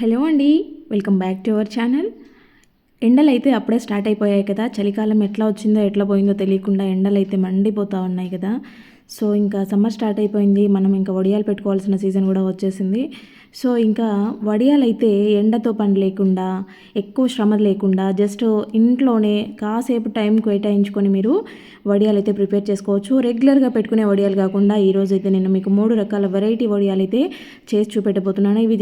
Hello అండి, welcome back to our channel. ఎండలు అయితే అప్పుడే స్టార్ట్ అయిపోయాయి కదా. చలికాలం ఎట్లా వచ్చిందో ఎట్లా పోయిందో తెలియకుండా ఎండలు అయితే మండిపోతూ ఉన్నాయి కదా. సో ఇంకా సమ్మర్ స్టార్ట్ అయిపోయింది, మనం ఇంకా వడియాలు పెట్టుకోవాల్సిన సీజన్ కూడా వచ్చేసింది. సో ఇంకా వడియాలు అయితే ఎండతో పని లేకుండా, ఎక్కువ శ్రమ లేకుండా, జస్ట్ ఇంట్లోనే కాసేపు టైం కేటాయించుకొని మీరు వడియాలు అయితే ప్రిపేర్ చేసుకోవచ్చు. రెగ్యులర్గా పెట్టుకునే వడియాలు కాకుండా ఈరోజు అయితే నేను మీకు 3 రకాల వెరైటీ వడియాలు అయితే చేసి చూపెట్టబోతున్నాను. ఇవి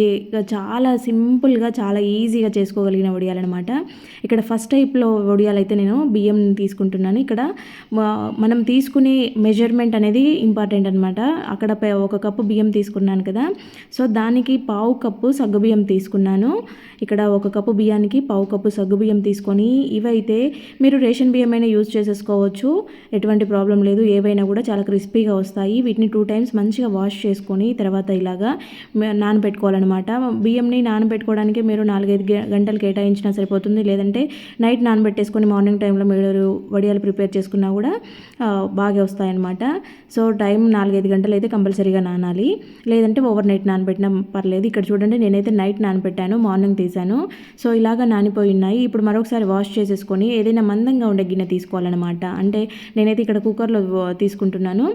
చాలా సింపుల్గా, చాలా ఈజీగా చేసుకోగలిగిన వడియాలు అనమాట. ఇక్కడ ఫస్ట్ టైప్లో వడియాలు అయితే నేను బియ్యం తీసుకుంటున్నాను. ఇక్కడ మనం తీసుకునే మెజర్మెంట్ అనేది ఇంపార్టెంట్ అనమాట. అక్కడ 1 కప్పు బియ్యం తీసుకున్నాను కదా, సో దానికి 1/2 కప్పు సగ్గుబియ్యం తీసుకున్నాను. ఇక్కడ 1 కప్పు బియ్యానికి 1/2 కప్పు సగ్గుబియ్యం తీసుకొని, ఇవైతే మీరు రేషన్ బియ్యం అయినా యూజ్ చేసేసుకోవచ్చు, ఎటువంటి ప్రాబ్లం లేదు. ఏవైనా కూడా చాలా క్రిస్పీగా వస్తాయి. వీటిని 2 టైమ్స్ మంచిగా వాష్ చేసుకొని తర్వాత ఇలాగా నానబెట్టుకోవాలన్నమాట. బియ్యంని నానబెట్టుకోవడానికి మీరు 4-5 గంటలు కేటాయించినా సరిపోతుంది. లేదంటే నైట్ నానబెట్టేసుకొని మార్నింగ్ టైంలో మీరు వడియాలు ప్రిపేర్ చేసుకున్నా కూడా బాగా వస్తాయన్నమాట. సో టైం 4-5 గంటలు అయితే కంపల్సరీగా నానాలి, లేదంటే ఓవర్ నైట్ నానబెట్టినా పర్లేదు. ఇక్కడ చూడండి, నేనైతే నైట్ నానబెట్టాను, మార్నింగ్ తీసాను. సో ఇలాగా నానిపోయి ఉన్నాయి. ఇప్పుడు మరొకసారి వాష్ చేసేసుకొని ఏదైనా మందంగా ఉండే గిన్నె తీసుకోవాలన్నమాట. అంటే నేనైతే ఇక్కడ కుక్కర్లో తీసుకుంటున్నాను.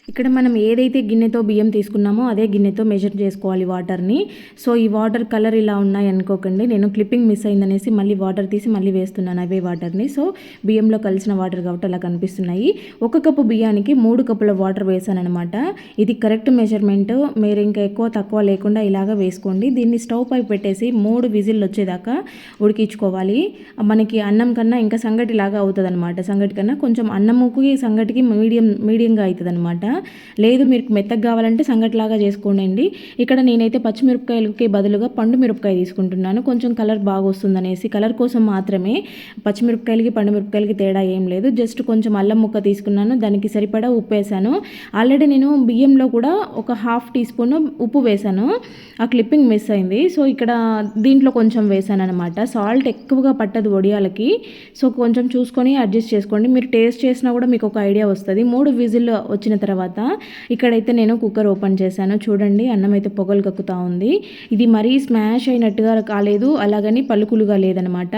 ఇక్కడ మనం ఏదైతే గిన్నెతో బియ్యం తీసుకున్నామో అదే గిన్నెతో మెజర్ చేసుకోవాలి వాటర్ని. సో ఈ వాటర్ కలర్ ఇలా ఉన్నాయి అనుకోకండి, నేను క్లిప్పింగ్ మిస్ అయిందనేసి మళ్ళీ వాటర్ తీసి మళ్ళీ వేస్తున్నాను అవే వాటర్ని. సో బియ్యంలో కలిసిన వాటర్ కాబట్టి అలా కనిపిస్తున్నాయి. 1 కప్పు బియ్యానికి 3 కప్పుల వాటర్ వేసాను అనమాట. ఇది కరెక్ట్ మెజర్మెంట్. మీరు ఇంకా ఎక్కువ తక్కువ లేకుండా ఇలాగా వేసుకోండి. దీన్ని స్టవ్ పై పెట్టేసి 3 విజిల్లు వచ్చేదాకా ఉడికించుకోవాలి. మనకి అన్నం కన్నా ఇంకా సంగటి లాగా అవుతుంది అనమాట. సంగటి కన్నా కొంచెం అన్నముకి సంగటికి మీడియంగా అవుతుంది అనమాట. లేదు మీరు మెత్తగా కావాలంటే సంగటిలాగా చేసుకోండి. ఇక్కడ నేనైతే పచ్చిమిరపకాయలకి బదులుగా పండు మిరపకాయ తీసుకుంటున్నాను. కొంచెం కలర్ బాగా వస్తుందనేసి, కలర్ కోసం మాత్రమే. పచ్చిమిరపకాయలకి పండు మిరపకాయలకి తేడా ఏం లేదు. జస్ట్ కొంచెం అల్లం ముక్క తీసుకున్నాను, దానికి సరిపడా ఉప్పు వేసాను. ఆల్రెడీ నేను బియ్యంలో కూడా ఒక 1/2 టీ స్పూన్ ఉప్పు వేసాను, ఆ క్లిప్పింగ్ మిస్ అయింది. సో ఇక్కడ దీంట్లో కొంచెం వేసాను అనమాట. సాల్ట్ ఎక్కువగా పట్టదు వడియాలకి, సో కొంచెం చూసుకొని అడ్జస్ట్ చేసుకోండి. మీరు టేస్ట్ చేసినా కూడా మీకు ఒక ఐడియా వస్తుంది. 3 విజిల్ వచ్చిన తర్వాత ఇక్కడైతే నేను కుక్కర్ ఓపెన్ చేశాను. చూడండి, అన్నం అయితే పొగలు కక్కుతూ ఉంది. ఇది మరీ స్మాష్ అయినట్టుగా కాలేదు, అలాగని పలుకులుగా లేదనమాట.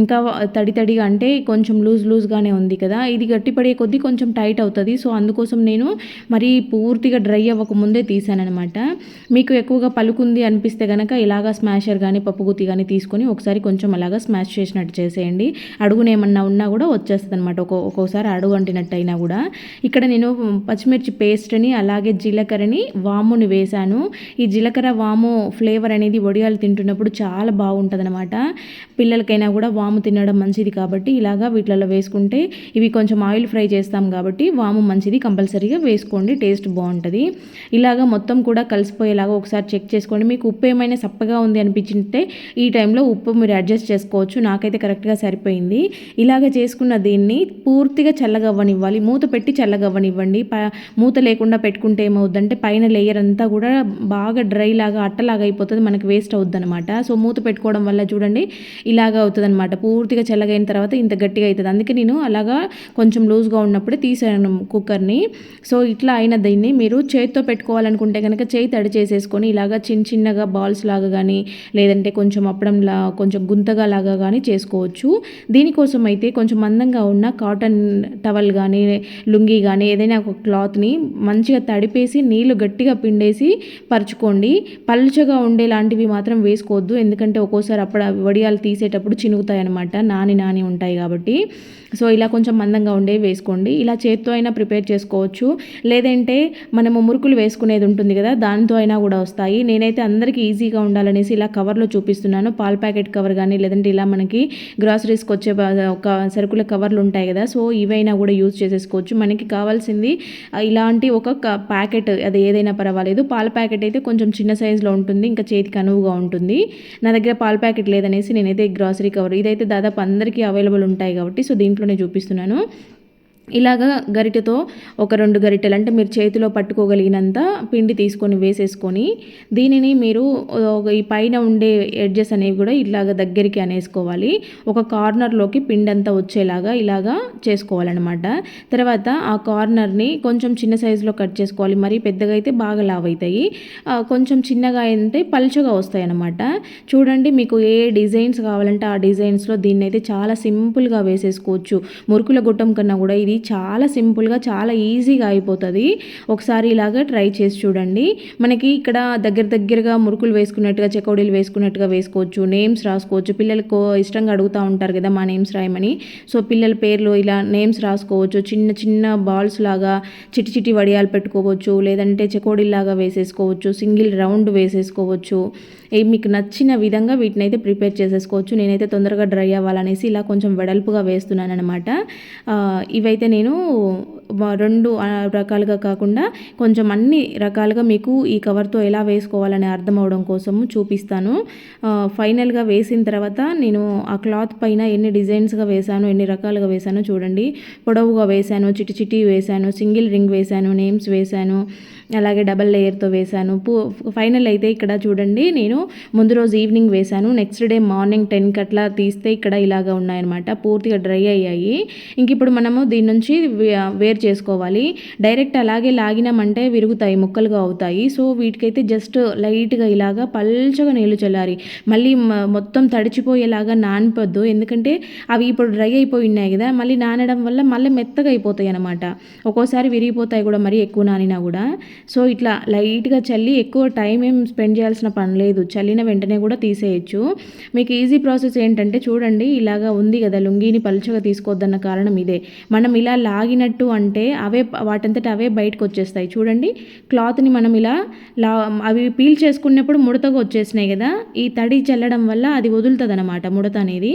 ఇంకా తడిగా అంటే కొంచెం లూజ్గానే ఉంది కదా. ఇది గట్టిపడే కొద్దీ కొంచెం టైట్ అవుతుంది. సో అందుకోసం నేను మరీ పూర్తిగా డ్రై అవ్వకముందే తీసానమాట. మీకు ఎక్కువగా పలుకుంది అనిపిస్తే కనుక ఇలాగా స్మాషర్ కానీ పప్పుగుత్తి కానీ తీసుకొని ఒకసారి కొంచెం అలాగా స్మాష్ చేసినట్టు చేసేయండి. అడుగునేమన్నా ఉన్నా కూడా వచ్చేస్తుంది అనమాట. ఒక్కోసారి అడుగు అంటినట్టు అయినా కూడా. ఇక్కడ నేను పచ్చిమిర్చి పేస్ట్ని అలాగే జీలకర్రని వాముని వేశాను. ఈ జీలకర్ర వాము ఫ్లేవర్ అనేది వడియాలు తింటున్నప్పుడు చాలా బాగుంటుంది అనమాట. పిల్లలకైనా కూడా వాము తినడం మంచిది కాబట్టి ఇలాగా వీటిలలో వేసుకుంటే, ఇవి కొంచెం ఆయిల్ ఫ్రై చేస్తాం కాబట్టి వాము మంచిది, కంపల్సరీగా వేసుకోండి, టేస్ట్ బాగుంటుంది. ఇలాగా మొత్తం కూడా కలిసిపోయేలాగా ఒకసారి చెక్ చేసుకోండి. మీకు ఉప్పు ఏమైనా సప్పగా ఉంది అనిపించింటే ఈ టైంలో ఉప్పు మీరు అడ్జస్ట్ చేసుకోవచ్చు. నాకైతే కరెక్ట్గా సరిపోయింది. ఇలాగ చేసుకున్న దీన్ని పూర్తిగా చల్లగవ్వనివ్వాలి, మూత పెట్టి చల్లగవ్వనివ్వండి. మూత లేకుండా పెట్టుకుంటే ఏమవుద్దంటే పైన లేయర్ అంతా కూడా బాగా డ్రై లాగా అట్టలాగా అయిపోతుంది, మనకి వేస్ట్ అవుద్ది అనమాట. సో మూత పెట్టుకోవడం వల్ల చూడండి ఇలాగా అవుతుంది అనమాట. పూర్తిగా చల్లగైన తర్వాత ఇంత గట్టిగా అవుతుంది. అందుకే నేను అలాగా కొంచెం లూజ్గా ఉన్నప్పుడే తీసాను కుక్కర్ని. సో ఇట్లా అయిన దీన్ని మీరు చేతితో పెట్టుకోవాలనుకుంటే కనుక చేయి తడి చేసేసుకొని ఇలాగా చిన్నగా బాల్స్ లాగా కానీ, లేదంటే కొంచెం అప్పడంలా కొంచెం గుంతగా లాగా కానీ చేసుకోవచ్చు. దీనికోసం అయితే కొంచెం మందంగా ఉన్న కాటన్ టవల్ కానీ, లుంగీ కానీ, ఏదైనా ఒక క్లాత్ని మంచిగా తడిపేసి నీళ్లు గట్టిగా పిండేసి పరుచుకోండి. పలుచగా ఉండే లాంటివి మాత్రం వేసుకోవద్దు, ఎందుకంటే ఒక్కోసారి వడియాలు తీసేటప్పుడు చినుగుతాయి అనమాట, నాని ఉంటాయి కాబట్టి. సో ఇలా కొంచెం మందంగా ఉండేవి వేసుకోండి. ఇలా చేత్తో అయినా ప్రిపేర్ చేసుకోవచ్చు, లేదంటే మనము మురుకులు వేసుకునేది ఉంటుంది కదా, దానితో అయినా కూడా వస్తాయి. నేనైతే అందరికీ ఈజీగా ఉండాలనేసి ఇలా కవర్లో చూపిస్తున్నాను. పాల ప్యాకెట్ కవర్ కానీ, లేదంటే ఇలా మనకి గ్రాసరీస్కి వచ్చే ఒక సరుకుల కవర్లు ఉంటాయి కదా, సో ఇవైనా కూడా యూజ్ చేసేసుకోవచ్చు. మనకి కావాల్సింది ఇలాంటి ఒక ప్యాకెట్, అది ఏదైనా పర్వాలేదు. పాల ప్యాకెట్ అయితే కొంచెం చిన్న సైజులో ఉంటుంది, ఇంకా చేతికి అనువుగా ఉంటుంది. నా దగ్గర పాల ప్యాకెట్ లేదనేసి నేనైతే గ్రాసరీ కవర్, ఇదైతే దాదాపు అందరికీ అవైలబుల్ ఉంటాయి కాబట్టి సో దీంట్లోనే చూపిస్తున్నాను. ఇలాగా గరిటెతో ఒక 2 గరిటెలు అంటే మీరు చేతిలో పట్టుకోగలిగినంత పిండి తీసుకొని వేసేసుకొని దీనిని మీరు ఈ పైన ఉండే ఎడ్జెస్ అనేవి కూడా ఇలాగ దగ్గరికి అనేసుకోవాలి. ఒక కార్నర్లోకి పిండి అంతా వచ్చేలాగా ఇలాగా చేసుకోవాలన్నమాట. తర్వాత ఆ కార్నర్ని కొంచెం చిన్న సైజులో కట్ చేసుకోవాలి. మరీ పెద్దగా అయితే బాగా లావ్ అవుతాయి, కొంచెం చిన్నగా అయితే పలుచగా వస్తాయి అన్నమాట. చూడండి, మీకు ఏ డిజైన్స్ కావాలంటే ఆ డిజైన్స్లో దీన్ని అయితే చాలా సింపుల్గా వేసేసుకోవచ్చు. మురుకుల గుట్టం కన్నా కూడా ఇది చాలా సింపుల్గా చాలా ఈజీగా అయిపోతుంది. ఒకసారి ఇలాగా ట్రై చేసి చూడండి. మనకి ఇక్కడ దగ్గరగా మురుకులు వేసుకున్నట్టుగా చెకోడీలు వేసుకున్నట్టుగా వేసుకోవచ్చు. నేమ్స్ రాసుకోవచ్చు. పిల్లలకు ఇష్టంగా అడుగుతూ ఉంటారు కదా మా నేమ్స్ రాయమని. సో పిల్లల పేర్లు ఇలా నేమ్స్ రాసుకోవచ్చు. చిన్న చిన్న బాల్స్ లాగా చిటి వడియాలు పెట్టుకోవచ్చు, లేదంటే చెకోడీలాగా వేసేసుకోవచ్చు, సింగిల్ రౌండ్ వేసేసుకోవచ్చు. మీకు నచ్చిన విధంగా వీటిని అయితే ప్రిపేర్ చేసేసుకోవచ్చు. నేనైతే తొందరగా డ్రై అవ్వాలనేసి ఇలా కొంచెం వెడల్పుగా వేస్తున్నాను అనమాట. ఇవైతే నేను 2 రకాలుగా కాకుండా కొంచెం అన్ని రకాలుగా మీకు ఈ కవర్తో ఎలా వేసుకోవాలని అర్థం అవడం కోసము చూపిస్తాను. ఫైనల్గా వేసిన తర్వాత నేను ఆ క్లాత్ పైన ఎన్ని డిజైన్స్గా వేశాను, ఎన్ని రకాలుగా వేశాను చూడండి. పొడవుగా వేశాను, చిటి వేశాను, సింగిల్ రింగ్ వేశాను, నేమ్స్ వేశాను, అలాగే డబల్ లేయర్తో వేశాను. ఫైనల్ అయితే ఇక్కడ చూడండి, నేను ముందు రోజు ఈవినింగ్ వేశాను, నెక్స్ట్ డే మార్నింగ్ 10కి అట్లా తీస్తే ఇక్కడ ఇలాగా ఉన్నాయన్నమాట. పూర్తిగా డ్రై అయ్యాయి. ఇంక ఇప్పుడు మనము దీని నుంచి వేరు చేసుకోవాలి. డైరెక్ట్ అలాగే లాగినామంటే విరుగుతాయి, ముక్కలుగా అవుతాయి. సో వీటికైతే జస్ట్ లైట్గా ఇలాగా పల్చగా నీళ్ళు చల్లారి, మళ్ళీ మొత్తం తడిచిపోయేలాగా నానిపోద్దు. ఎందుకంటే అవి ఇప్పుడు డ్రై అయిపోయి ఉన్నాయి కదా, మళ్ళీ నానడం వల్ల మళ్ళీ మెత్తగా అయిపోతాయి అన్నమాట. ఒక్కోసారి విరిగిపోతాయి కూడా మరీ ఎక్కువ నానినా కూడా. సో ఇట్లా లైట్గా చల్లి, ఎక్కువ టైం ఏం స్పెండ్ చేయాల్సిన పని లేదు, చల్లిన వెంటనే కూడా తీసేయచ్చు. మీకు ఈజీ ప్రాసెస్ ఏంటంటే చూడండి, ఇలాగా ఉంది కదా, లుంగీని పలుచగా తీసుకోవద్దన్న కారణం ఇదే. మనం ఇలా లాగినట్టు అంటే వాటంతట అవే బయటకు వచ్చేస్తాయి. చూడండి, క్లాత్ని మనం ఇలా అవి పీల్ చేసుకున్నప్పుడు ముడతగా వచ్చేసినాయి కదా, ఈ తడి చల్లడం వల్ల అది వదులుతుంది అనమాట ముడత అనేది.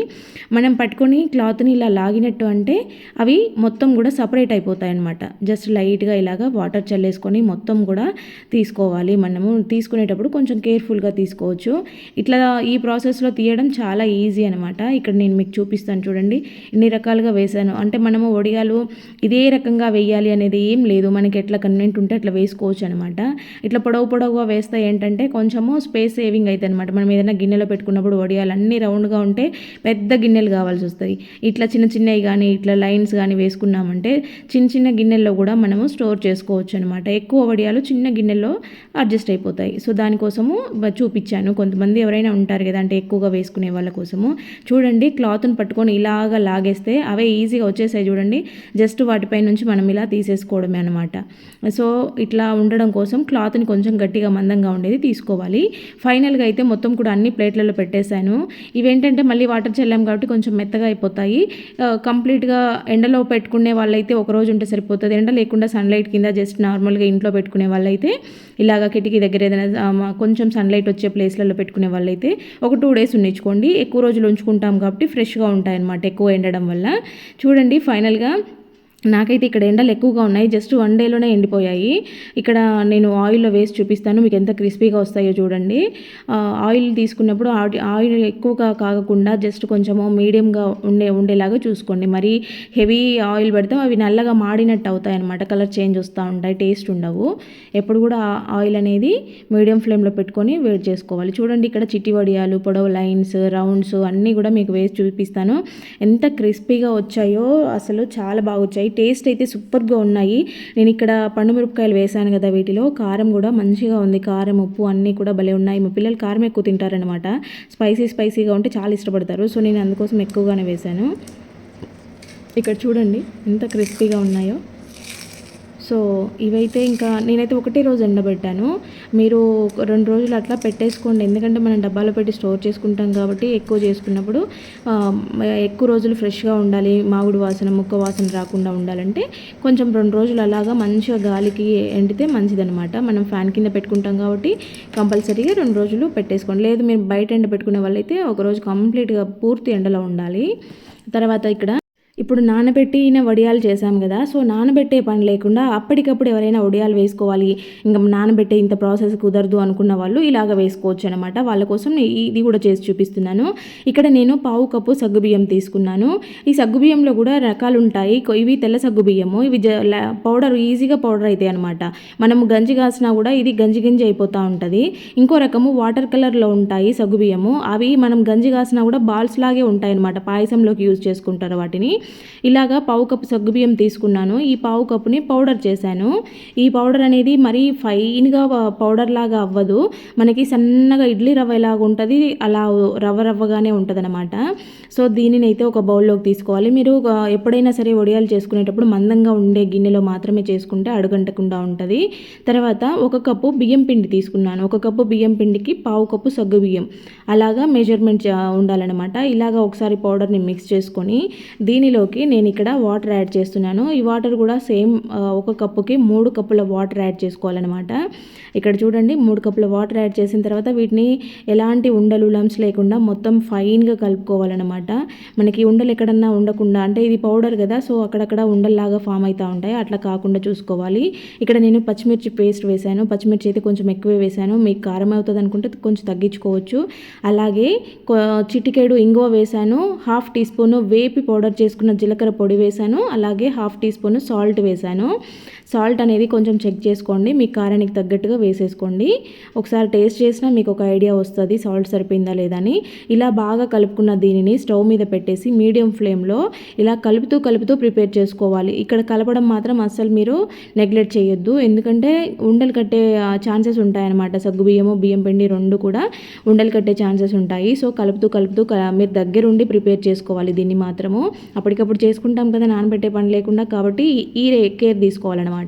మనం పట్టుకొని క్లాత్ని ఇలా లాగినట్టు అంటే అవి మొత్తం కూడా సపరేట్ అయిపోతాయి అనమాట. జస్ట్ లైట్గా ఇలాగా వాటర్ చల్లేసుకొని మొత్తం కూడా తీసుకోవాలి. మనము తీసుకునేటప్పుడు కొంచెం కేర్ఫుల్గా తీసుకోవచ్చు. ఇట్లా ఈ ప్రాసెస్లో తీయడం చాలా ఈజీ అనమాట. ఇక్కడ నేను మీకు చూపిస్తాను చూడండి, ఎన్ని రకాలుగా వేశాను. అంటే మనము వడియాలు ఇదే రకంగా వేయాలి అనేది ఏం లేదు, మనకి ఎట్లా కన్వీనెంట్ ఉంటే అట్లా వేసుకోవచ్చు అనమాట. ఇట్లా పొడవుగా వేస్తే ఏంటంటే కొంచెము స్పేస్ సేవింగ్ అవుతుంది అనమాట. మనం ఏదైనా గిన్నెలో పెట్టుకున్నప్పుడు వడియాలు అన్నీ రౌండ్గా ఉంటే పెద్ద గిన్నెలు కావాల్సి వస్తాయి. ఇట్లా చిన్నవి కానీ ఇట్లా లైన్స్ కానీ వేసుకున్నామంటే చిన్న గిన్నెల్లో కూడా మనము స్టోర్ చేసుకోవచ్చు అనమాట. ఎక్కువ వడియాలు చిన్న గిన్నెల్లో అడ్జస్ట్ అయిపోతాయి. సో దానికోసము చూపించాను. కొంతమంది ఎవరైనా ఉంటారు కదా, అంటే ఎక్కువగా వేసుకునే వాళ్ళ కోసము. చూడండి, క్లాత్ని పట్టుకొని ఇలాగా లాగేస్తే అవే ఈజీగా వచ్చేసాయి చూడండి. జస్ట్ వాటిపై నుంచి మనం ఇలా తీసేసుకోవడమే అనమాట. సో ఇట్లా ఉండడం కోసం క్లాత్ని కొంచెం గట్టిగా మందంగా ఉండేది తీసుకోవాలి. ఫైనల్గా అయితే మొత్తం కూడా అన్ని ప్లేట్లలో పెట్టేశాను. ఇవేంటంటే మళ్ళీ వాటర్ చల్లాం కాబట్టి కొంచెం మెత్తగా అయిపోతాయి. కంప్లీట్గా ఎండలో పెట్టుకునే వాళ్ళైతే ఒక రోజు ఉంటే సరిపోతుంది. ఎండ లేకుండా సన్లైట్ కింద జస్ట్ నార్మల్గా ఇంట్లో పెట్టుకునే వాళ్ళైతే ఇలాగ కిటికీ దగ్గర ఏదైనా కొంచెం సన్లైట్ వచ్చే ప్లేస్లలో పెట్టుకునే వాళ్ళైతే ఒక 2 days ఉంచుకోండి. ఎక్కువ రోజులు ఉంచుకుంటాం కాబట్టి ఫ్రెష్గా ఉంటాయన్నమాట ఎక్కువ ఎండడం వల్ల. చూడండి, ఫైనల్గా నాకైతే ఇక్కడ ఎండలు ఎక్కువగా ఉన్నాయి, జస్ట్ 1 dayలోనే ఎండిపోయాయి. ఇక్కడ నేను ఆయిల్లో వేసి చూపిస్తాను మీకు ఎంత క్రిస్పీగా వస్తాయో చూడండి. ఆయిల్ తీసుకున్నప్పుడు ఆయిల్ ఎక్కువగా కాగకుండా జస్ట్ కొంచెము మీడియంగా ఉండేలాగా చూసుకోండి. మరి హెవీ ఆయిల్ పెడితే అవి నల్లగా మాడినట్టు అవుతాయి అన్నమాట, కలర్ చేంజ్ వస్తూ ఉంటాయి, టేస్ట్ ఉండవు. ఎప్పుడు కూడా ఆయిల్ అనేది మీడియం ఫ్లేమ్లో పెట్టుకొని వేడి చేసుకోవాలి. చూడండి, ఇక్కడ చిట్టి వడియాలు, పొడవు లైన్స్, రౌండ్స్ అన్నీ కూడా మీకు వేసి చూపిస్తాను. ఎంత క్రిస్పీగా వచ్చాయో అసలు చాలా బాగా వచ్చాయి. టేస్ట్ అయితే సూపర్గా ఉన్నాయి. నేను ఇక్కడ పండు మిరపకాయలు వేసాను కదా, వీటిలో కారం కూడా మంచిగా ఉంది. కారం, ఉప్పు అన్నీ కూడా భలే ఉన్నాయి. మా పిల్లలు కారం ఎక్కువ తింటారనమాట, స్పైసీగా ఉంటే చాలా ఇష్టపడతారు. సో నేను అందుకోసం ఎక్కువగానే వేశాను. ఇక్కడ చూడండి ఎంత క్రిస్పీగా ఉన్నాయో. సో ఇవైతే ఇంకా నేనైతే ఒకటే రోజు ఎండబెట్టాను. మీరు 2 రోజులు అట్లా పెట్టేసుకోండి, ఎందుకంటే మనం డబ్బాలో పెట్టి స్టోర్ చేసుకుంటాం కాబట్టి ఎక్కువ చేసుకున్నప్పుడు ఎక్కువ రోజులు ఫ్రెష్గా ఉండాలి, మామిడి వాసన, ముక్క వాసన రాకుండా ఉండాలంటే కొంచెం 2 రోజులు అలాగా మంచిగా గాలికి ఎండితే మంచిదనమాట. మనం ఫ్యాన్ కింద పెట్టుకుంటాం కాబట్టి కంపల్సరీగా 2 రోజులు పెట్టేసుకోండి. లేదు మీరు బయట ఎండ పెట్టుకునే వాళ్ళైతే ఒక రోజు కంప్లీట్గా పూర్తి ఎండలో ఉండాలి. తర్వాత ఇక్కడ ఇప్పుడు నానబెట్టిన వడియాలు చేసాం కదా, సో నానబెట్టే పని లేకుండా అప్పటికప్పుడు ఎవరైనా వడియాలు వేసుకోవాలి, ఇంకా నానబెట్టే ఇంత ప్రాసెస్ కుదరదు అనుకున్న వాళ్ళు ఇలాగ వేసుకోవచ్చు అనమాట. వాళ్ళ కోసం ఇది కూడా చేసి చూపిస్తున్నాను. ఇక్కడ నేను పావు కప్పు సగ్గుబియ్యం తీసుకున్నాను. ఈ సగ్గుబియ్యంలో కూడా రకాలు ఉంటాయి. ఇవి తెల్ల సగ్గుబియ్యము, ఇవి పౌడర్ ఈజీగా పౌడర్ అవుతాయి అనమాట. మనము గంజి కాసినా కూడా ఇది గంజి గంజి అయిపోతూ ఉంటుంది. ఇంకో రకము వాటర్ కలర్లో ఉంటాయి సగ్గుబియ్యము, అవి మనం గంజి కాసినా కూడా బాల్స్ లాగే ఉంటాయి అనమాట. పాయసంలోకి యూజ్ చేసుకుంటారు వాటిని. ఇలాగా పావు కప్పు సగ్గుబియ్యం తీసుకున్నాను. ఈ పావు కప్పుని పౌడర్ చేశాను. ఈ పౌడర్ అనేది మరీ ఫైన్గా పౌడర్ లాగా అవ్వదు, మనకి సన్నగా ఇడ్లీ రవ్వ ఎలాగా ఉంటుంది అలా రవ్వ రవ్వగానే ఉంటుంది అనమాట. సో దీనిని అయితే ఒక బౌల్లోకి తీసుకోవాలి. మీరు ఎప్పుడైనా సరే వడియాలు చేసుకునేటప్పుడు మందంగా ఉండే గిన్నెలో మాత్రమే చేసుకుంటే అడుగంటకుండా ఉంటుంది. తర్వాత ఒక కప్పు బియ్యం పిండి తీసుకున్నాను. ఒక కప్పు బియ్యం పిండికి పావు కప్పు సగ్గు బియ్యం అలాగా మెజర్మెంట్ ఉండాలన్నమాట. ఇలాగా ఒకసారి పౌడర్ని మిక్స్ చేసుకొని దీనిలోకి నేను ఇక్కడ వాటర్ యాడ్ చేస్తున్నాను. ఈ వాటర్ కూడా సేమ్ ఒక కప్పుకి 3 కప్పుల వాటర్ యాడ్ చేసుకోవాలన్నమాట. ఇక్కడ చూడండి 3 కప్పుల వాటర్ యాడ్ చేసిన తర్వాత వీటిని ఎలాంటి ఉండలు లంప్స్ లేకుండా మొత్తం ఫైన్గా కలుపుకోవాలన్నమాట. మనకి ఉండలు ఎక్కడన్నా ఉండకుండా, అంటే ఇది పౌడర్ కదా, సో అక్కడక్కడ ఉండల్లాగా ఫామ్ అవుతూ ఉంటాయి, అట్లా కాకుండా చూసుకోవాలి. ఇక్కడ నేను పచ్చిమిర్చి పేస్ట్ వేశాను. పచ్చిమిర్చి అయితే కొంచెం ఎక్కువే వేశాను, మీకు కారం అవుతుంది అనుకుంటే కొంచెం తగ్గించుకోవచ్చు. అలాగే చిటికెడు ఇంగువ వేశాను, 1/2 టీ స్పూన్ వేపి పౌడర్ చేసుకున్న జీలకర్ర పొడి వేశాను, అలాగే 1/2 టీ స్పూన్ సాల్ట్ వేశాను. సాల్ట్ అనేది కొంచెం చెక్ చేసుకోండి, మీ కారానికి తగ్గట్టుగా వేసేసుకోండి. ఒకసారి టేస్ట్ చేసినా మీకు ఒక ఐడియా వస్తుంది సాల్ట్ సరిపోయిందా లేదా అని. ఇలా బాగా కలుపుకున్న దీనిని స్టవ్ మీద పెట్టేసి మీడియం ఫ్లేమ్లో ఇలా కలుపుతూ ప్రిపేర్ చేసుకోవాలి. ఇక్కడ కలపడం మాత్రం అస్సలు మీరు నెగ్లెక్ట్ చేయొద్దు, ఎందుకంటే ఉండలు కట్టే ఛాన్సెస్ ఉంటాయన్నమాట. సగ్గుబియ్యము బియ్యం పిండి రెండు కూడా ఉండలు కట్టే ఛాన్సెస్ ఉంటాయి. సో కలుపుతూ మీరు దగ్గరుండి ప్రిపేర్ చేసుకోవాలి దీన్ని మాత్రము. అప్పటికప్పుడు చేసుకుంటాం కదా నానబెట్టే పని లేకుండా, కాబట్టి ఈ కేర్ తీసుకోవాలన్నమాట.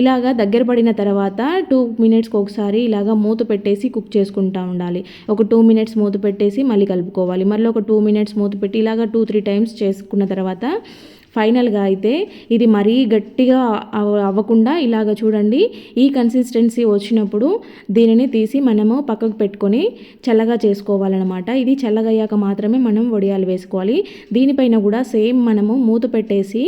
ఇలాగా దగ్గర పడిన తర్వాత 2 మినిట్స్కి ఒకసారి ఇలాగా మూత పెట్టేసి కుక్ చేసుకుంటూ ఉండాలి. ఒక 2 మినిట్స్ మూత పెట్టేసి మళ్ళీ కలుపుకోవాలి. మళ్ళీ ఒక 2 మినిట్స్ మూత పెట్టి ఇలాగా 2-3 టైమ్స్ చేసుకున్న తర్వాత ఫైనల్గా అయితే ఇది మరీ గట్టిగా అవ్వకుండా ఇలాగ చూడండి, ఈ కన్సిస్టెన్సీ వచ్చినప్పుడు దీనిని తీసి మనము పక్కకు పెట్టుకొని చల్లగా చేసుకోవాలన్నమాట. ఇది చల్లగయ్యాక మాత్రమే మనం వడియాలు వేసుకోవాలి. దీనిపైన కూడా సేమ్ మనము మూత పెట్టేసి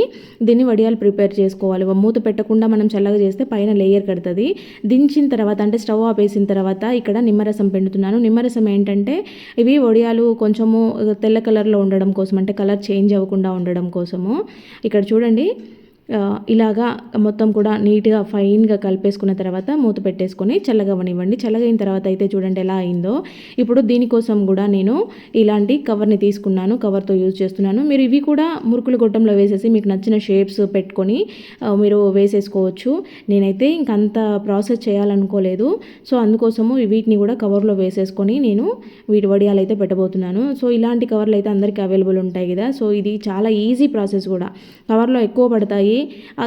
దీన్ని వడియాలు ప్రిపేర్ చేసుకోవాలి. మూత పెట్టకుండా మనం చల్లగా చేస్తే పైన లేయర్ కడుతుంది. దించిన తర్వాత అంటే స్టవ్ ఆపేసిన తర్వాత ఇక్కడ నిమ్మరసం పిండుతున్నాను. నిమ్మరసం ఏంటంటే ఇవి వడియాలు కొంచెము తెల్ల కలర్లో ఉండడం కోసం, అంటే కలర్ చేంజ్ అవ్వకుండా ఉండడం కోసము. ఇక్కడ చూడండి ఇలాగా మొత్తం కూడా నీట్గా ఫైన్గా కలిపేసుకున్న తర్వాత మూత పెట్టేసుకొని చల్లగవనివ్వండి. చల్లగైన తర్వాత అయితే చూడండి ఎలా అయిందో. ఇప్పుడు దీనికోసం కూడా నేను ఇలాంటి కవర్ని తీసుకున్నాను, కవర్తో యూజ్ చేస్తున్నాను. మీరు ఇవి కూడా మురుకులు గొట్టంలో వేసేసి మీకు నచ్చిన షేప్స్ పెట్టుకొని మీరు వేసేసుకోవచ్చు. నేనైతే ఇంకంత ప్రాసెస్ చేయాలనుకోలేదు, సో అందుకోసము వీటిని కూడా కవర్లో వేసేసుకొని నేను వీటి వడియాలు అయితే పెట్టబోతున్నాను. సో ఇలాంటి కవర్లు అయితే అందరికీ అవైలబుల్ ఉంటాయి కదా, సో ఇది చాలా ఈజీ ప్రాసెస్ కూడా. కవర్లో ఎక్కువ పడతాయి,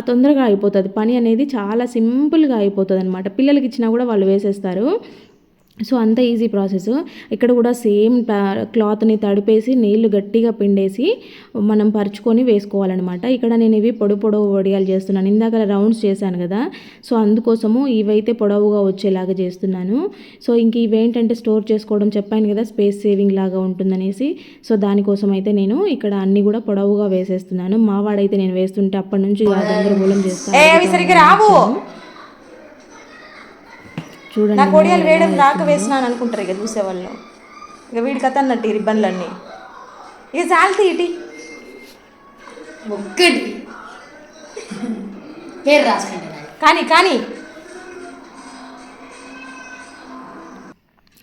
తొందరగా అయిపోతుంది పని అనేది, చాలా సింపుల్గా అయిపోతుంది అనమాట. పిల్లలకి ఇచ్చినా కూడా వాళ్ళు వేసేస్తారు. సో అంత ఈజీ ప్రాసెస్. ఇక్కడ కూడా సేమ్ క్లాత్ని తడిపేసి నీళ్లు గట్టిగా పిండేసి మనం పరుచుకొని వేసుకోవాలన్నమాట. ఇక్కడ నేను ఇవి పొడవు వడియాలు చేస్తున్నాను. ఇందాక రౌండ్స్ చేశాను కదా, సో అందుకోసము ఇవైతే పొడవుగా వచ్చేలాగా చేస్తున్నాను. సో ఇంక ఇవేంటంటే స్టోర్ చేసుకోవడం చెప్పాను కదా, స్పేస్ సేవింగ్ లాగా ఉంటుందనేసి. సో దానికోసం అయితే నేను ఇక్కడ అన్ని కూడా పొడవుగా వేసేస్తున్నాను. మావాడైతే నేను వేస్తుంటే అప్పటి నుంచి గందరగోళం చేస్తాను. చూడండి నాకు వడియాలు వేయడం రాక వేసినాను అనుకుంటారు ఇక చూసేవాళ్ళు. ఇక వీడి కథ అన్నట్టు రిబ్బన్లన్నీ ఇక చాలితే ఇటీ ఒక్కటి పేరు రాసుకుంటే కానీ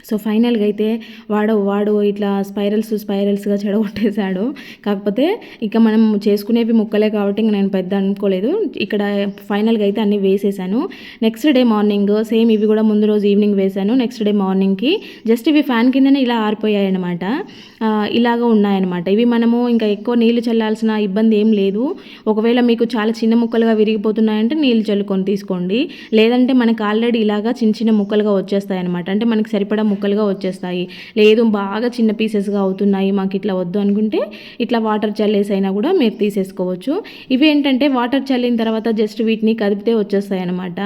సో ఫైనల్గా అయితే వాడు ఇట్లా స్పైరల్స్గా చెడగొట్టేశాడు. కాకపోతే ఇక మనం చేసుకునేవి ముక్కలే కాబట్టి ఇంక నేను పెద్ద అనుకోలేదు. ఇక్కడ ఫైనల్గా అయితే అన్నీ వేసేసాను. నెక్స్ట్ డే మార్నింగ్ సేమ్ ఇవి కూడా ముందు రోజు ఈవినింగ్ వేసాను. నెక్స్ట్ డే మార్నింగ్కి జస్ట్ ఇవి ఫ్యాన్ కిందనే ఇలా ఆరిపోయాయి అనమాట. ఇలాగ ఉన్నాయన్నమాట. ఇవి మనము ఇంకా ఎక్కువ నీళ్లు చల్లాల్సిన ఇబ్బంది ఏం లేదు. ఒకవేళ మీకు చాలా చిన్న ముక్కలుగా విరిగిపోతున్నాయంటే నీళ్ళు చల్లుకొని తీసుకోండి, లేదంటే మనకు ఆల్రెడీ ఇలాగా చిన్న ముక్కలుగా వచ్చేస్తాయి అనమాట. అంటే మనకి సరిపడా ముక్కలుగా వచ్చేస్తాయి. లేదు బాగా చిన్న పీసెస్గా అవుతున్నాయి మాకు ఇట్లా వద్దు అనుకుంటే ఇట్లా వాటర్ చల్లేసైనా కూడా మీరు తీసేసుకోవచ్చు. ఇవి ఏంటంటే వాటర్ చల్లిన తర్వాత జస్ట్ వీటిని కదిపితే వచ్చేస్తాయి అనమాట.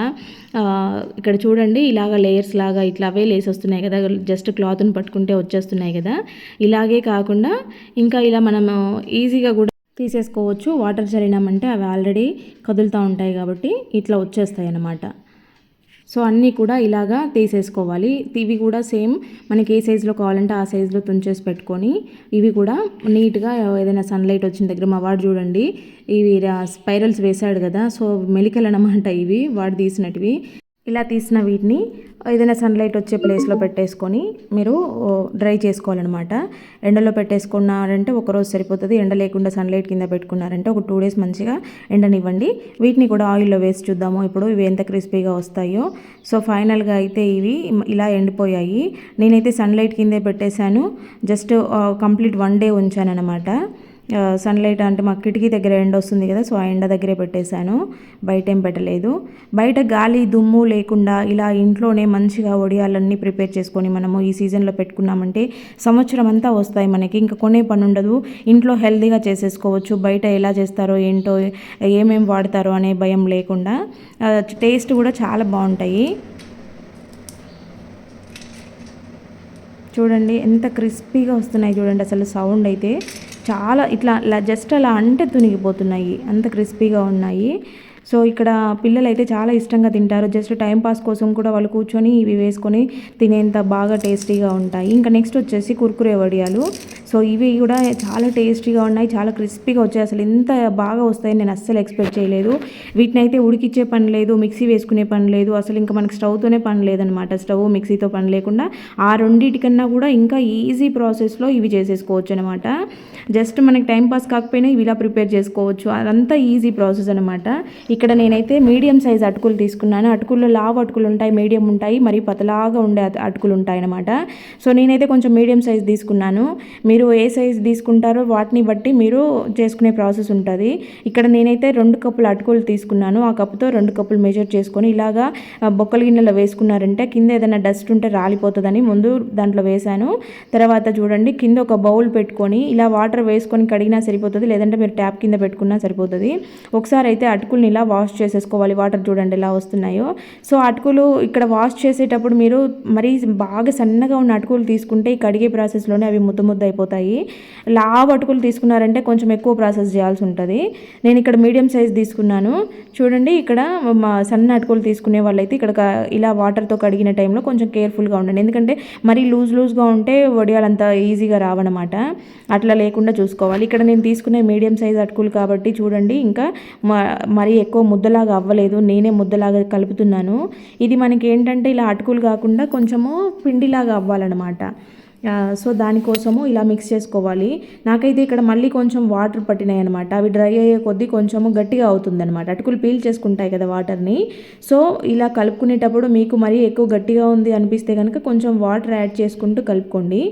ఇక్కడ చూడండి ఇలాగ లేయర్స్ లాగా ఇట్లా అవే లేసి వస్తున్నాయి కదా, జస్ట్ క్లాత్ని పట్టుకుంటే వచ్చేస్తున్నాయి కదా. ఇలాగే కాకుండా ఇంకా ఇలా మనం ఈజీగా కూడా తీసేసుకోవచ్చు. వాటర్ చల్లినామంటే అవి ఆల్రెడీ కదులుతూ ఉంటాయి కాబట్టి ఇట్లా వచ్చేస్తాయి అన్నమాట. సో అన్నీ కూడా ఇలాగా తీసేసుకోవాలి. ఇవి కూడా సేమ్ మనకి ఏ సైజులో కావాలంటే ఆ సైజులో తుంచేసి పెట్టుకొని ఇవి కూడా నీట్గా ఏదైనా సన్లైట్ వచ్చిన దగ్గర మా వాడు చూడండి ఇవి స్పైరల్స్ వేశాడు కదా, సో మెలికలు అన్నమాట ఇవి వాడు తీసినటివి. ఇలా తీసిన వీటిని ఏదైనా సన్లైట్ వచ్చే ప్లేస్లో పెట్టేసుకొని మీరు డ్రై చేసుకోవాలన్నమాట. ఎండలో పెట్టేసుకున్నారంటే ఒకరోజు సరిపోతుంది. ఎండ లేకుండా సన్లైట్ కింద పెట్టుకున్నారంటే ఒక 2 days మంచిగా ఎండనివ్వండి. వీటిని కూడా ఆయిల్లో వేసి చూద్దాము ఇప్పుడు ఇవి ఎంత క్రిస్పీగా వస్తాయో. సో ఫైనల్గా అయితే ఇవి ఇలా ఎండిపోయాయి. నేనైతే సన్లైట్ కిందే పెట్టేశాను. జస్ట్ కంప్లీట్ 1 day ఉంచాను అనమాట. సన్లైట్ అంటే మా కిటికీ దగ్గర ఎండ వస్తుంది కదా, సో ఆ ఎండ దగ్గరే పెట్టేశాను, బయట ఏం పెట్టలేదు. బయట గాలి దుమ్ము లేకుండా ఇలా ఇంట్లోనే మంచిగా వడియాలన్నీ ప్రిపేర్ చేసుకొని మనము ఈ సీజన్లో పెట్టుకున్నామంటే సంవత్సరం అంతా వస్తాయి మనకి. ఇంకా కొనే పని ఉండదు, ఇంట్లో హెల్తీగా చేసేసుకోవచ్చు. బయట ఎలా చేస్తారో ఏంటో, ఏమేమి వాడతారో అనే భయం లేకుండా టేస్ట్ కూడా చాలా బాగుంటాయి. చూడండి ఎంత క్రిస్పీగా వస్తున్నాయి చూడండి. అసలు సౌండ్ అయితే చాలా ఇట్లా జస్ట్ అలా అంటే తునిగిపోతున్నాయి, అంత క్రిస్పీగా ఉన్నాయి. సో ఇక్కడ పిల్లలు అయితే చాలా ఇష్టంగా తింటారు. జస్ట్ టైంపాస్ కోసం కూడా వాళ్ళు కూర్చొని ఇవి వేసుకొని తినేంత బాగా టేస్టీగా ఉంటాయి. ఇంకా నెక్స్ట్ వచ్చేసి కుర్కురే వడియాలు. సో ఇవి కూడా చాలా టేస్టీగా ఉన్నాయి, చాలా క్రిస్పీగా వచ్చాయి. అసలు ఇంత బాగా వస్తాయని నేను అస్సలు ఎక్స్పెక్ట్ చేయలేదు. వీటిని అయితే ఉడికిచ్చే పని లేదు, మిక్సీ వేసుకునే పని లేదు, అసలు ఇంకా మనకి స్టవ్తోనే పని లేదనమాట. స్టవ్ మిక్సీతో పని లేకుండా ఆ రెండింటికన్నా కూడా ఇంకా ఈజీ ప్రాసెస్లో ఇవి చేసేసుకోవచ్చు అనమాట. జస్ట్ మనకి టైంపాస్ కాకపోయినా ఇవి ఇలా ప్రిపేర్ చేసుకోవచ్చు, అదంతా ఈజీ ప్రాసెస్ అనమాట. ఇక్కడ నేనైతే మీడియం సైజ్ అటుకులు తీసుకున్నాను. అటుకుల్లో లావు అటుకులు ఉంటాయి, మీడియం ఉంటాయి, మరి పతలాగా ఉండే అటుకులు ఉంటాయి అనమాట. సో నేనైతే కొంచెం మీడియం సైజ్ తీసుకున్నాను. మీరు ఏ సైజ్ తీసుకుంటారో వాటిని బట్టి మీరు చేసుకునే ప్రాసెస్ ఉంటుంది. ఇక్కడ నేనైతే 2 కప్పులు అటుకులు తీసుకున్నాను. ఆ కప్పుతో 2 కప్పులు మెజర్ చేసుకొని ఇలాగా బొక్కల గిన్నెలో వేసుకున్నారంటే కింద ఏదైనా డస్ట్ ఉంటే రాలిపోతుందని ముందు దాంట్లో వేశాను. తర్వాత చూడండి కింద ఒక బౌల్ పెట్టుకొని ఇలా వాటర్ వేసుకొని కడిగినా సరిపోతుంది, లేదంటే మీరు ట్యాప్ కింద పెట్టుకున్నా సరిపోతుంది. ఒకసారి అయితే అటుకుల్ని ఇలా వాష్ చేసేసుకోవాలి. వాటర్ చూడండి ఎలా వస్తున్నాయో. సో అటుకులు ఇక్కడ వాష్ చేసేటప్పుడు మీరు మరీ బాగా సన్నగా ఉన్న అటుకులు తీసుకుంటే ఈ కడిగే ప్రాసెస్లోనే అవి ముద్ద అయిపోతాయి. లావు అటుకులు తీసుకున్నారంటే కొంచెం ఎక్కువ ప్రాసెస్ చేయాల్సి ఉంటుంది. నేను ఇక్కడ మీడియం సైజ్ తీసుకున్నాను. చూడండి ఇక్కడ సన్న అటుకులు తీసుకునే వాళ్ళైతే ఇక్కడ ఇలా వాటర్తో కడిగిన టైంలో కొంచెం కేర్ఫుల్గా ఉండండి, ఎందుకంటే మరీ లూజ్గా ఉంటే వడియాలంత ఈజీగా రావన్నమాట. అట్లా లేకుండా చూసుకోవాలి. ఇక్కడ నేను తీసుకునే మీడియం సైజ్ అటుకులు కాబట్టి చూడండి ఇంకా మరీ ఎక్కువ ముద్దలాగా అవ్వలేదు, నేనే ముద్దలాగా కలుపుతున్నాను. ఇది మనకి ఏంటంటే ఇలా అటుకులు కాకుండా కొంచెము పిండిలాగా అవ్వాలన్నమాట. సో దానికోసము ఇలా మిక్స్ చేసుకోవాలి. నాకైతే ఇక్కడ మళ్ళీ కొంచెం వాటర్ పట్టినాయి అనమాట. అవి డ్రై అయ్యే కొద్దీ కొంచెము గట్టిగా అవుతుంది అనమాట. అటుకులు పీల్ చేసుకుంటాయి కదా వాటర్ని. సో ఇలా కలుపుకునేటప్పుడు మీకు మరీ ఎక్కువ గట్టిగా ఉంది అనిపిస్తే కనుక కొంచెం వాటర్ యాడ్ చేసుకుంటూ కలుపుకోండి.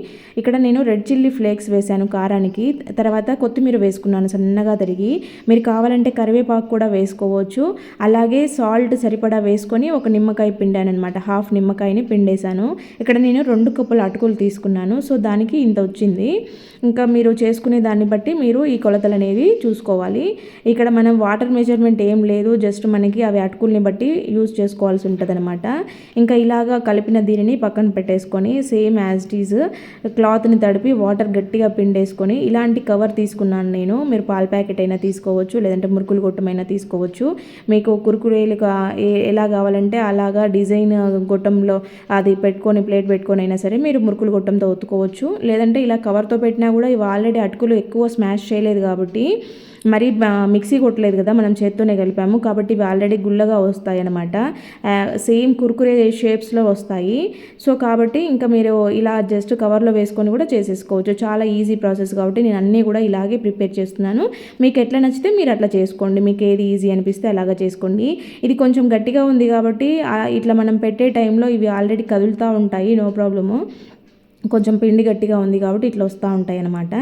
ఇక్కడ నేను రెడ్ చిల్లీ ఫ్లేక్స్ వేశాను కారానికి, తర్వాత కొత్తిమీర వేసుకున్నాను సన్నగా తరిగి. మీరు కావాలంటే కరివేపాకు కూడా వేసుకోవచ్చు. అలాగే సాల్ట్ సరిపడా వేసుకొని ఒక నిమ్మకాయ పిండాను అనమాట, హాఫ్ నిమ్మకాయని పిండేశాను. ఇక్కడ నేను 2 కప్పులు అటుకులు తీసుకున్నాను. సో దానికి ఇంత వచ్చింది. ఇంకా మీరు చేసుకునే దాన్ని బట్టి మీరు ఈ కొలతలు అనేవి చూసుకోవాలి. ఇక్కడ మనం వాటర్ మెజర్మెంట్ ఏం లేదు, జస్ట్ మనకి అవి అటుకుల్ని బట్టి యూజ్ చేసుకోవాల్సి ఉంటుంది అనమాట. ఇంకా ఇలాగా కలిపిన దీనిని పక్కన పెట్టేసుకొని సేమ్ యాజ్ ఇట్ ఈజ్ క్లాత్ని తడిపి వాటర్ గట్టిగా పిండేసుకొని ఇలాంటి కవర్ తీసుకున్నాను నేను. మీరు పాల ప్యాకెట్ అయినా తీసుకోవచ్చు, లేదంటే మురుకులు గొట్టమైనా తీసుకోవచ్చు. మీకు కురుకురేలు ఎలా కావాలంటే అలాగా డిజైన్ గొట్టంలో అది పెట్టుకొని ప్లేట్ పెట్టుకొని అయినా సరే మీరు మురుకులు గొట్టంతో ఒత్తుకోవచ్చు. లేదంటే ఇలా కవర్తో పెట్టినా కూడా ఇవి ఆల్రెడీ అటుకులు ఎక్కువ స్మాష్ చేయలేదు కాబట్టి, మరి మిక్సీ కొట్టలేదు కదా, మనం చేత్తోనే కలిపాము కాబట్టి ఇవి ఆల్రెడీ గుల్లగా వస్తాయి అన్నమాట. సేమ్ కుర్కురే షేప్స్లో వస్తాయి. సో కాబట్టి ఇంకా మీరు ఇలా జస్ట్ కవర్లో వేసుకొని కూడా చేసేసుకోవచ్చు. చాలా ఈజీ ప్రాసెస్ కాబట్టి నేను అన్నీ కూడా ఇలాగే ప్రిపేర్ చేస్తున్నాను. మీకు ఎట్లా నచ్చితే మీరు అట్లా చేసుకోండి, మీకు ఏది ఈజీ అనిపిస్తే అలాగా చేసుకోండి. ఇది కొంచెం గట్టిగా ఉంది కాబట్టి ఇట్లా మనం పెట్టే టైంలో ఇవి ఆల్రెడీ కదులుతూ ఉంటాయి, నో ప్రాబ్లము. కొంచెం పిండి గట్టిగా ఉంది కాబట్టి ఇట్లా వస్తూ ఉంటాయి అన్నమాట.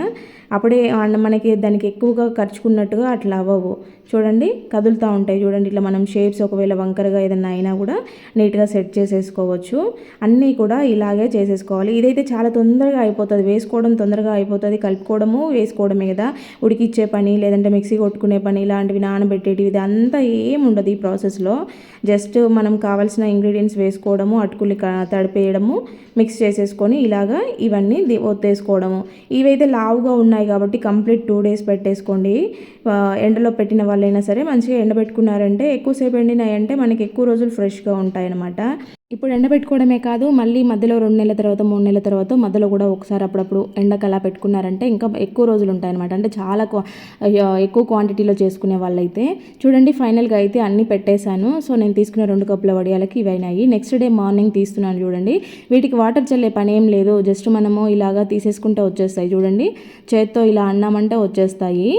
అప్పుడే మనకి దానికి ఎక్కువగా ఖర్చుకున్నట్టుగా అట్లా అవ్వవు. చూడండి కదులుతూ ఉంటాయి చూడండి. ఇట్లా మనం షేప్స్ ఒకవేళ వంకరగా ఏదైనా అయినా కూడా నీట్గా సెట్ చేసేసుకోవచ్చు. అన్నీ కూడా ఇలాగే చేసేసుకోవాలి. ఇదైతే చాలా తొందరగా అయిపోతుంది, వేసుకోవడం తొందరగా అయిపోతుంది, కలుపుకోవడము వేసుకోవడమే కదా. ఉడికిచ్చే పని లేదంటే మిక్సీ కొట్టుకునే పని ఇలాంటివి నానబెట్టేటివి ఇది అంతా ఏముండదు ఈ ప్రాసెస్లో. జస్ట్ మనం కావాల్సిన ఇంగ్రీడియంట్స్ వేసుకోవడము, అటుకులు తడిపేయడము, మిక్స్ చేసేసుకొని ఇలాగ ఇలాగా ఇవన్నీ ఒత్తేసుకోవడము. ఇవైతే లావుగా ఉన్నాయి కాబట్టి కంప్లీట్ 2 days పెట్టేసుకోండి. ఎండలో పెట్టిన వాళ్ళైనా సరే మంచిగా ఎండబెట్టుకున్నారంటే ఎక్కువసేపు ఎండినాయంటే మనకి ఎక్కువ రోజులు ఫ్రెష్గా ఉంటాయన్నమాట. ఇప్పుడు ఎండబెట్టుకోవడమే కాదు, మళ్ళీ మధ్యలో 2 నెలల తర్వాత 3 నెలల తర్వాత మధ్యలో కూడా ఒకసారి అప్పుడప్పుడు ఎండకు అలా పెట్టుకున్నారంటే ఇంకా ఎక్కువ రోజులు ఉంటాయన్నమాట. అంటే చాలా ఎక్కువ క్వాంటిటీలో చేసుకునే వాళ్ళైతే చూడండి. ఫైనల్గా అయితే అన్నీ పెట్టేశాను. సో నేను తీసుకున్న 2 కప్పుల వడియాలకి ఇవైనాయి. నెక్స్ట్ డే మార్నింగ్ తీస్తున్నాను చూడండి. వీటికి వాటర్ చల్లే పని ఏం లేదు, జస్ట్ మనము ఇలాగా తీసేసుకుంటే వచ్చేస్తాయి. చూడండి, చేత్తో ఇలా అన్నామంటే వచ్చేస్తాయి.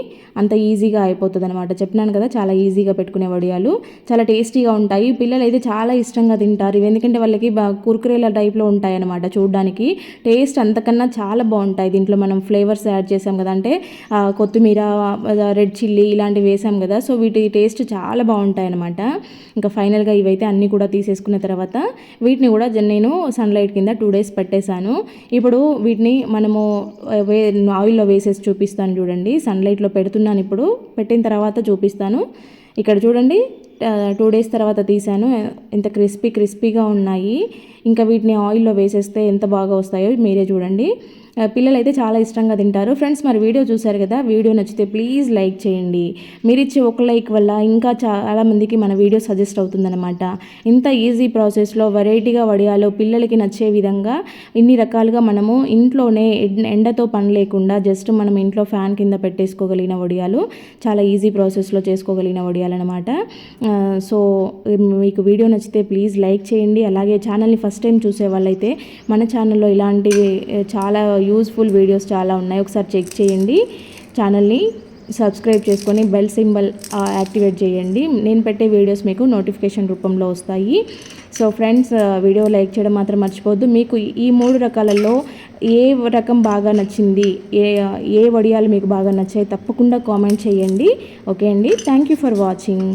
అంత ఈజీగా అయిపోతుంది అనమాట. చెప్పినాను కదా, చాలా ఈజీగా పెట్టుకునే వడియాలు, చాలా టేస్టీగా ఉంటాయి. పిల్లలు అయితే చాలా ఇష్టంగా తింటారు. ఎందుకంటే వాళ్ళకి కుర్కురేల టైప్లో ఉంటాయి అనమాట. చూడడానికి టేస్ట్ అంతకన్నా చాలా బాగుంటాయి. దీంట్లో మనం ఫ్లేవర్స్ యాడ్ చేసాం కదా, అంటే కొత్తిమీర, రెడ్ చిల్లీ ఇలాంటివి వేసాం కదా. సో వీటి టేస్ట్ చాలా బాగుంటాయి అనమాట. ఇంకా ఫైనల్గా ఇవైతే అన్నీ కూడా తీసేసుకున్న తర్వాత వీటిని కూడా నేను సన్లైట్ కింద 2 days పెట్టేశాను. ఇప్పుడు వీటిని మనము ఆయిల్లో వేసేసి చూపిస్తాను చూడండి. సన్లైట్లో పెడుతున్నాను, ఇప్పుడు పెట్టిన తర్వాత చూపిస్తాను. ఇక్కడ చూడండి, 2 days తర్వాత తీసాను. ఎంత క్రిస్పీగా ఉన్నాయి. ఇంకా వీటిని ఆయిల్లో వేసేస్తే ఎంత బాగా వస్తాయో మీరే చూడండి. పిల్లలైతే చాలా ఇష్టంగా తింటారు. ఫ్రెండ్స్, మరి వీడియో చూసారు కదా, వీడియో నచ్చితే ప్లీజ్ లైక్ చేయండి. మీరు ఇచ్చే ఒక లైక్ వల్ల ఇంకా చాలామందికి మన వీడియో సజెస్ట్ అవుతుందన్నమాట. ఇంత ఈజీ ప్రాసెస్లో వెరైటీగా వడియాలో పిల్లలకి నచ్చే విధంగా ఇన్ని రకాలుగా మనము ఇంట్లోనే ఎండతో పని లేకుండా జస్ట్ మనం ఇంట్లో ఫ్యాన్ కింద పెట్టేసుకోగలిగిన వడియాలు, చాలా ఈజీ ప్రాసెస్లో చేసుకోగలిగిన వడియాలు అనమాట. సో మీకు వీడియో నచ్చితే ప్లీజ్ లైక్ చేయండి. అలాగే ఛానల్ని ఫస్ట్ టైం చూసే వాళ్ళైతే మన ఛానల్లో ఇలాంటివి చాలా యూస్ఫుల్ వీడియోస్ చాలా ఉన్నాయి, ఒకసారి చెక్ చేయండి. ఛానల్ని సబ్స్క్రైబ్ చేసుకొని బెల్ సింబల్ యాక్టివేట్ చేయండి. నేను పెట్టే వీడియోస్ మీకు నోటిఫికేషన్ రూపంలో వస్తాయి. సో ఫ్రెండ్స్, వీడియో లైక్ చేయడం మాత్రం మర్చిపోవద్దు. మీకు ఈ 3 రకాలలో ఏ రకం బాగా నచ్చింది, ఏ వడియాలు మీకు బాగా నచ్చాయి తప్పకుండా కామెంట్ చేయండి. ఓకే అండి, థ్యాంక్ యూ ఫర్ వాచింగ్.